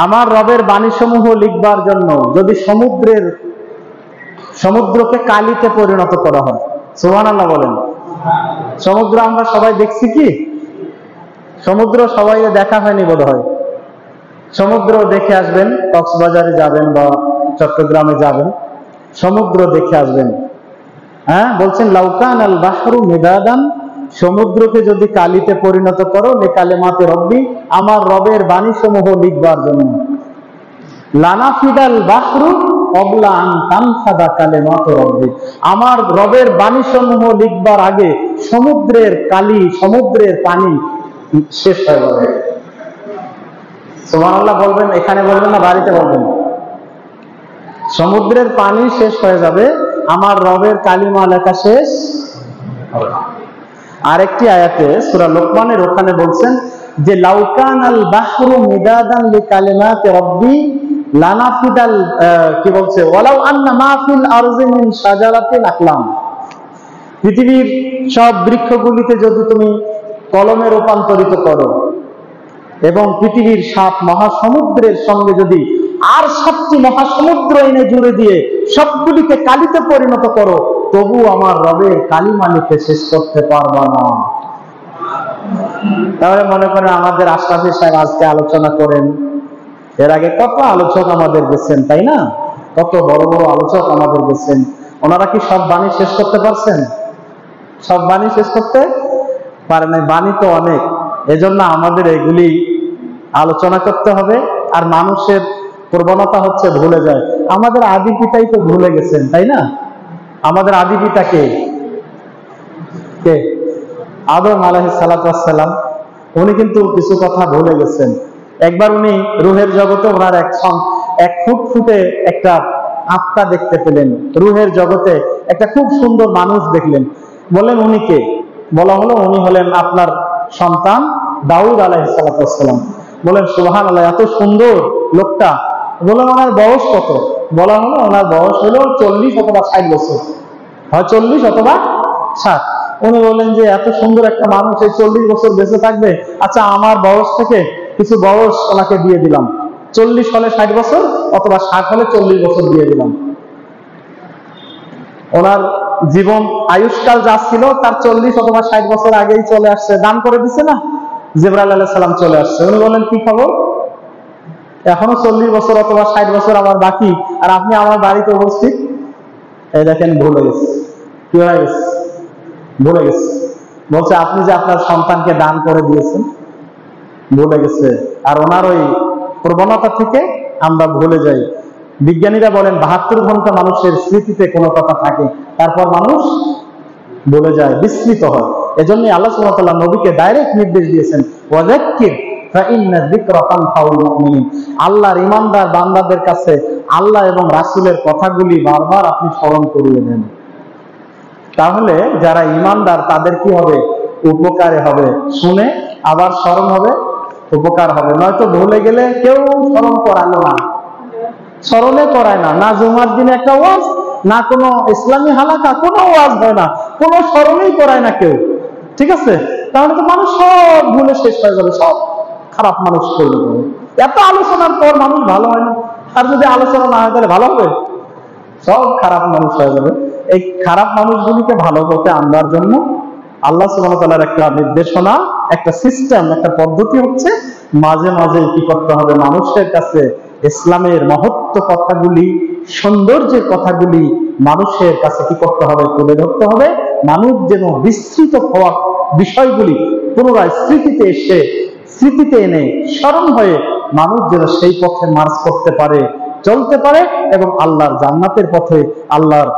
আমার রবের বাণীসমূহ লিখবার জন্য যদি সমুদ্রকে কালিতে পরিণত করা হয়। সুবহানাল্লাহ বলেন। সমুদ্র আমরা সবাই দেখছি কি? সমুদ্র সবাই দেখা হয়নি বোধহয়। সমুদ্র দেখে আসবেন, কক্সবাজারে যাবেন বা চট্টগ্রামে যাবেন, সমুদ্র দেখে আসবেন। হ্যাঁ, বলছেন লাউকান আল বাহরু মিদাদান, সমুদ্রকে যদি কালিতে পরিণত করো লিকালিমাতি রব্বি, আমার রবের বাণীসমূহ লিখবার জন্য। লানাফিদাল বাহরু ক্বাবলা আন তানফাদা কালিমাতু রব্বি, আমার রবের বাণীসমূহ লিখবার আগে সমুদ্রের কালি, সমুদ্রের পানি শেষ হয়ে যাবে। সুবহানাল্লাহ বলবেন, এখানে বলবেন না বাড়িতে বলবেন। সমুদ্রের পানি শেষ হয়ে যাবে, আমার রবের কালিমা লেখা শেষ হবে। আরেকটি আয়াতে সূরা লোকমানের ওখানে বলছেন যে লাউকান আল বাহরু মিদাদান লিকালিমাতি রব্বি লানাফিদাল, কি বলছে, ওয়ালাউ আন্না মা ফিল আরজি মিন শাজারাতিল আকলাম, পৃথিবীর সব বৃক্ষগুলিতে যদি তুমি কলমে রূপান্তরিত করো এবং পৃথিবীর 7 মহাসমুদ্রের সঙ্গে যদি আর 7টি মহাসমুদ্র এনে জুড়ে দিয়ে সবগুলিকে কালিতে পরিণত করো, তবু আমার রবের কালিমা লিখে শেষ করতে পারবা না। তাহলে মনে করেন আমাদের আশরাফি সাহেব আজকে আলোচনা করেন, এর আগে কত আলোচক আমাদের গেছেন, তাই না? কত বড় বড় আলোচক আমাদের গেছেন, ওনারা কি সব বাণী শেষ করতে পারছেন? সব বাণী শেষ করতে পারে নাই। বাণী তো অনেক, এজন্য আমাদের এগুলি আলোচনা করতে হবে। আর মানুষের প্রবণতা হচ্ছে ভুলে যায়। আমাদের আদি পিতাই তো ভুলে গেছেন, তাই না? আমাদের আদি পিতা কে? আদম আলাইহিস সালাতু ওয়াস সালাম। উনি কিন্তু কিছু কথা ভুলে গেছেন। একবার উনি রুহের জগতে ওনার এক ফুটফুটে একটা আত্মা দেখতে পেলেন। রুহের জগতে একটা খুব সুন্দর মানুষ দেখলেন। বললেন উনি কে? বলা হলো উনি হলেন আপনার সন্তান দাউদ আলাইহিস সালাতু ওয়াস সালাম। বলেন সুবহানাল্লাহ, এত সুন্দর লোকটা। বললেন ওনার বয়স কত? বলা হলো ওনার বয়স হলো 40 অথবা 60 বছর, হয় 40 অথবা 60। উনি বললেন যে এত সুন্দর একটা মানুষ এই 40 বছর বেঁচে থাকবে, আচ্ছা আমার বয়স থেকে কিছু বয়স ওনাকে দিয়ে দিলাম, 40 হলে 60 বছর অথবা 60 হলে 40 বছর দিয়ে দিলাম। ওনার জীবন আয়ুষ্কাল যা ছিল তার 40 অথবা 60 বছর আগেই চলে আসছে, দান করে দিছে না? জিবরাইল আলাইহিস সালাম চলে আসছে। উনি বলেন কি খবর, এখনো 40 বছর অথবা 60 বছর আমার বাকি, আর আপনি আমার বাড়িতে উপস্থিত। এই দেখেন ভুলে গেছে। কি হয়ে গেছে? ভুলে গেছে। বলছে আপনি যে আপনার সন্তানকে দান করে দিয়েছেন, ভুলে গেছে। আর ওনার ওই প্রবণতা থেকে আমরা ভুলে যাই। বিজ্ঞানীরা বলেন 72 ঘন্টা মানুষের স্মৃতিতে কোনো কথা থাকে, তারপর মানুষ ভুলে যায়, বিস্মৃত হয়। এজন্যই আল্লাহ সুবহানাহু ওয়া তাআলা নবীকে ডাইরেক্ট নির্দেশ দিয়েছেন ওয়াযাক্কির ফাইন্না যিকরা তানফাউল মুমিনিন। আল্লাহর ঈমানদার বান্দাদের কাছে আল্লাহ এবং রাসূলের কথাগুলি বারবার আপনি স্মরণ করিয়ে দেন। তাহলে যারা ঈমানদার তাদের কি হবে? উপকারে হবে। শুনে আবার স্মরণ হবে, উপকার হবে। নয়তো ভুলে গেলে কেউ স্মরণ করালো না, স্মরণে করায় না, না জুমার দিনে একটা ওয়াজ, না কোনো ইসলামী হালাকা, কোনো ওয়াজ হয় না, কোনো স্মরণেই করায় না কেউ। ঠিক আছে? তাহলে তো মানুষ সব ভুলে শেষ হয়ে যাবে, সব খারাপ মানুষ করবে। এত আলোচনার পর মানুষ ভালো হয় না। আর যদি আলোচনা না হয় তাহলে ভালো হবে? সব খারাপ মানুষ হয়ে যাবে। এই খারাপ মানুষগুলিকে ভালো করতে আনবার জন্য আল্লাহ সুবহানাহু ওয়া তাআলার একটা নির্দেশনা, একটা সিস্টেম, একটা পদ্ধতি হচ্ছে মাঝে মাঝে কি করতে হবে, মানুষের কাছে ইসলামের মহত্ব কথাগুলি, সৌন্দর্যের কথাগুলি মানুষের কাছে কি করতে হবে? তুলে ধরতে হবে। মানুষ যেন বিস্তৃত হওয়া বিষয়গুলি পুনরায় স্মৃতিতে এনে স্মরণ হয়ে মানুষ যেন সেই পথে মার্চ করতে পারে, চলতে পারে, এবং আল্লাহর জান্নাতের পথে, আল্লাহর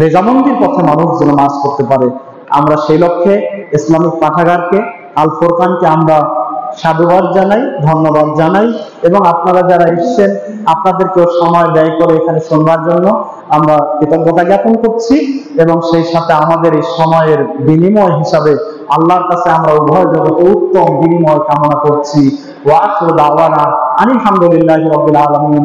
রেজামন্দির পথে মানুষ যেন মার্চ করতে পারে। আমরা সেই লক্ষ্যে ইসলামিক পাঠাগারকে, আল ফুরকানকে আমরা সাধুবাদ জানাই, ধন্যবাদ জানাই, এবং আপনারা যারা এসেছেন আপনাদেরকেও সময় ব্যয় করে এখানে শুনবার জন্য আমরা কৃতজ্ঞতা জ্ঞাপন করছি। এবং সেই সাথে আমাদের এই সময়ের বিনিময় হিসাবে আল্লাহর কাছে আমরা উভয় জগতে উত্তম বিনিময় কামনা করছি। ওয়া আখিরু দাওয়ানা আনিল হামদুলিল্লাহি রাব্বিল আলামিন।